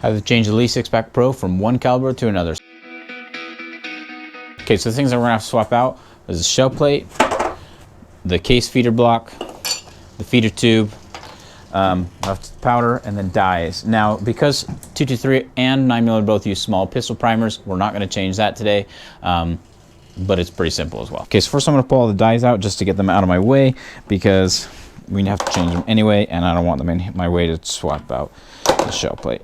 I have to change the Lee 6-pack Pro from one caliber to another. Okay, so the things that we're gonna have to swap out is the shell plate, the case feeder block, the feeder tube, powder, and then dies. Now, because 223 and 9mm both use small pistol primers, we're not gonna change that today, but it's pretty simple as well. Okay, so first I'm gonna pull all the dies out just to get them out of my way because we have to change them anyway, and I don't want them in my way to swap out the shell plate.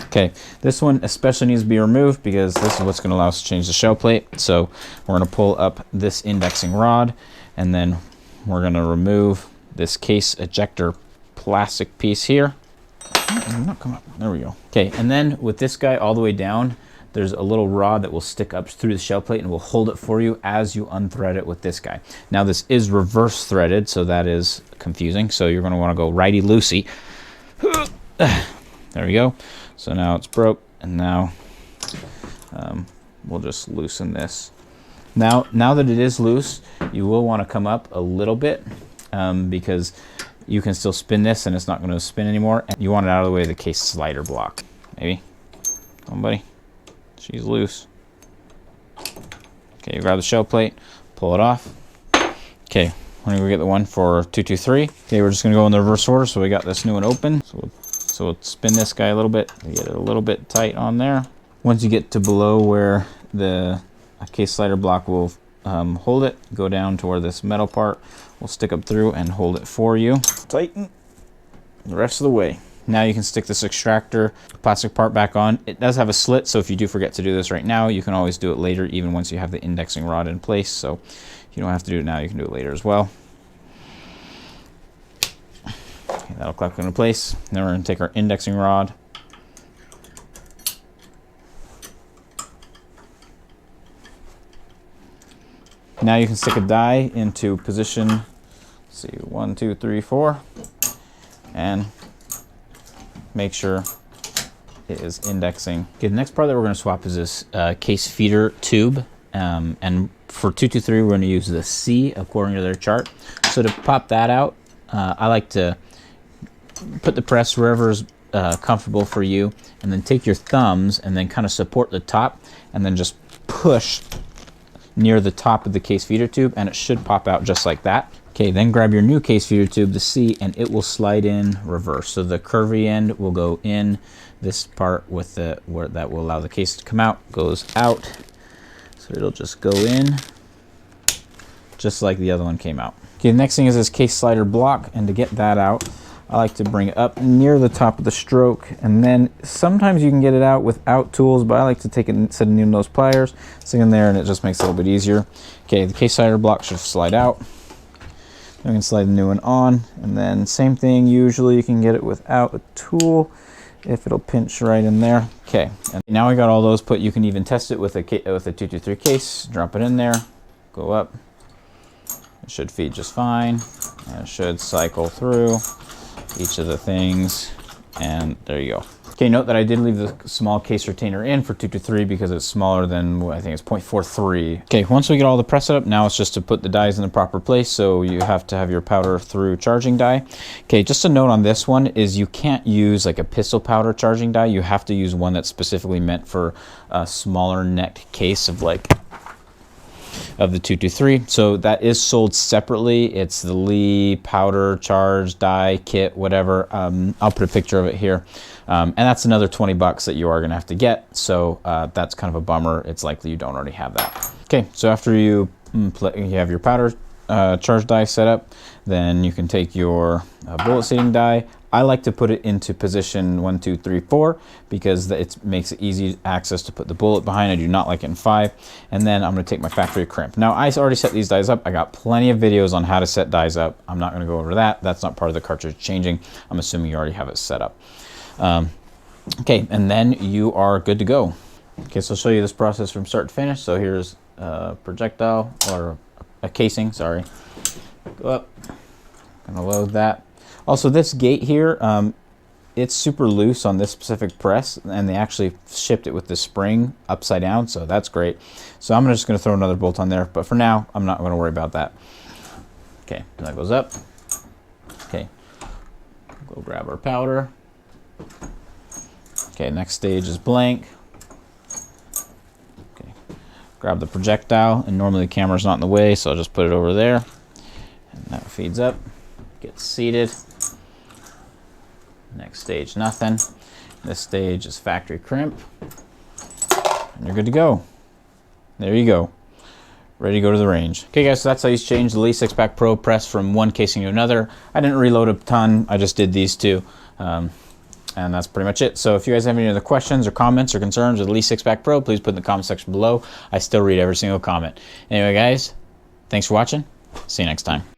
Okay, this one especially needs to be removed because this is what's going to allow us to change the shell plate. So we're going to pull up this indexing rod, and then we're going to remove this case ejector plastic piece here. Not come up. There we go. Okay, and then with this guy all the way down, there's a little rod that will stick up through the shell plate and will hold it for you as you unthread it with this guy. Now this is reverse threaded, so that is confusing. So you're going to want to go righty-loosey. There we go. So now it's broke, and now we'll just loosen this. Now that it is loose, you will want to come up a little bit because you can still spin this and it's not going to spin anymore. And you want it out of the way of the case slider block. Maybe. Come on, buddy. She's loose. Okay, you grab the shell plate, pull it off. Okay, we're going to go get the one for 223. Okay, we're just going to go in the reverse order. So we got this new one open. So we'll spin this guy a little bit to get it a little bit tight on there. Once you get to below where the case slider block will hold it, go down to where this metal part will stick up through and hold it for you. Tighten the rest of the way. Now you can stick this extractor plastic part back on. It does have a slit, so if you do forget to do this right now, you can always do it later, even once you have the indexing rod in place. So you don't have to do it now, you can do it later as well. Okay, that'll click into place. Then we're going to take our indexing rod. Now you can stick a die into position, let's see, 1, 2, 3, 4, and make sure it is indexing. Okay, the next part that we're going to swap is this case feeder tube. And for 223, we're going to use the C according to their chart. So to pop that out, I like to put the press wherever is comfortable for you, and then take your thumbs and then kind of support the top and then just push near the top of the case feeder tube, and it should pop out just like that. Okay, then grab your new case feeder tube, the C, and it will slide in reverse. So the curvy end will go in, this part with the where that will allow the case to come out goes out. So it'll just go in just like the other one came out. Okay, the next thing is this case slider block, and to get that out, I like to bring it up near the top of the stroke, and then sometimes you can get it out without tools, but I like to take it instead of needing those pliers, stick in there, and it just makes it a little bit easier. Okay, the case slider block should slide out. Then we can slide the new one on, and then same thing, usually you can get it without a tool if it'll pinch right in there. Okay, and now we got all those put. You can even test it with a 223 case. Drop it in there, go up. It should feed just fine, and it should cycle through each of the things, and there you go. Okay, note that I did leave the small case retainer in for 223 because it's smaller than, I think it's 0.43. Okay, once we get all the press set up, now it's just to put the dies in the proper place, so you have to have your powder through charging die. Okay, just a note on this one is you can't use like a pistol powder charging die. You have to use one that's specifically meant for a smaller necked case of the 223. So that is sold separately. It's the Lee powder charge die kit, whatever. I'll put a picture of it here. And that's another 20 bucks that you are gonna have to get. So that's kind of a bummer. It's likely you don't already have that. Okay, so after you have your powder charge die set up, then you can take your bullet seating die. I like to put it into position 1, 2, 3, 4 because it makes it easy access to put the bullet behind. I do not like it in 5. And then I'm going to take my factory crimp. Now I already set these dies up. I got plenty of videos on how to set dies up. I'm not going to go over that. That's not part of the cartridge changing. I'm assuming you already have it set up. Okay, and then you are good to go. Okay, so I'll show you this process from start to finish. So here's a projectile, or a casing, sorry. Go up, I'm gonna load that. Also, this gate here, it's super loose on this specific press, and they actually shipped it with the spring upside down, so that's great. So I'm just gonna throw another bolt on there, but for now, I'm not gonna worry about that. Okay, that goes up. Okay, go grab our powder. Okay, next stage is blank. Okay, grab the projectile, and normally the camera's not in the way, so I'll just put it over there. And that feeds up, gets seated. Next stage, nothing. This stage is factory crimp. And you're good to go. There you go. Ready to go to the range. Okay guys, so that's how you change the Lee 6-pack Pro press from one casing to another. I didn't reload a ton, I just did these two. And that's pretty much it. So if you guys have any other questions or comments or concerns with the Lee 6-pack Pro, please put in the comment section below. I still read every single comment. Anyway guys, thanks for watching. See you next time.